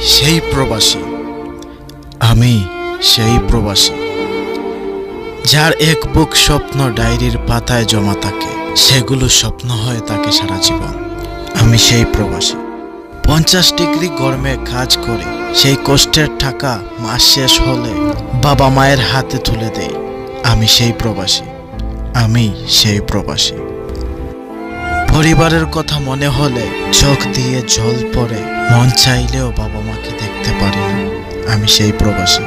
সেই প্রবাসী, আমি সেই প্রবাসী যার এক বুক স্বপ্ন ডায়েরির পাতায় জমা থাকে, সেগুলো স্বপ্ন হয়ে থাকে সারা জীবন। আমি সেই প্রবাসী, 50 ডিগ্রি গরমে কাজ করে সেই কষ্টের টাকা মাস শেষ হলে বাবা মায়ের হাতে তুলে দেই। আমি সেই প্রবাসী, আমি সেই প্রবাসী। পরিবারের কথা মনে হলে চোখ দিয়ে জল পড়ে, মন চাইলেও বাবা মাকে দেখতে পারি না। আমি সেই প্রবাসী,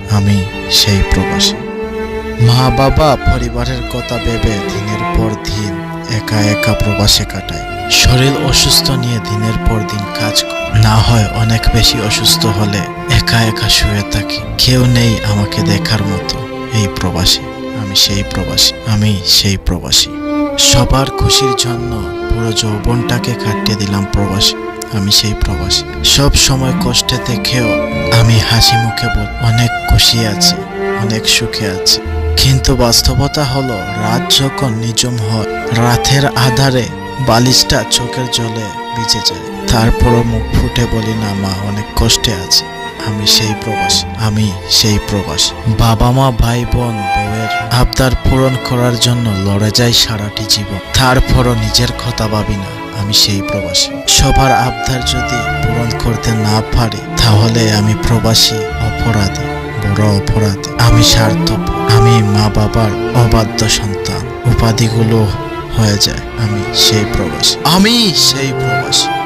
আমি সেই প্রবাসী। মা বাবা পরিবারের কথা ভেবে দিনের পর দিন একা একা প্রবাসে কাটায়। শরীর অসুস্থ নিয়ে দিনের পর দিন কাজ না হয় অনেক বেশি অসুস্থ হলে একা একা শুয়ে থাকি, কেউ নেই আমাকে দেখার মতো। এই প্রবাসী, আমি সেই প্রবাসী, আমি সেই প্রবাসী। সবার খুশির জন্য পুরো যৌবনটাকে কাটিয়ে দিলাম প্রবাসী। আমি সেই প্রবাসী। সব সময় কষ্টে দেখেও আমি হাসি মুখে বল অনেক খুশি আছি, অনেক সুখে আছি। কিন্তু বাস্তবতা হলো, রাত যখন নিঝুম হয়, রাতের আধারে বালিশটা চোখের জলে ভিজে যায়, তারপরও মুখ ফুটে বলি না মা অনেক কষ্টে আছে। আমি সেই প্রবাসী, আমি সেই প্রবাসী। বাবা মা ভাই বোন বউয়ের আবদার পূরণ করার জন্য লড়ে যাই সারাটি জীবন, তারপরও নিজের কথা ভাবি না। আমি সেই প্রবাসী। সবার আবদার যদি পূরণ করতে না পারি, তাহলে আমি প্রবাসী, অপরাধী, বড় অপরাধী। আমি স্বার্থপর, আমি মা বাবার অবাধ্য সন্তান। উপাধিগুলো হয়ে যায়। আমি সেই প্রবাসী, আমি সেই প্রবাসী।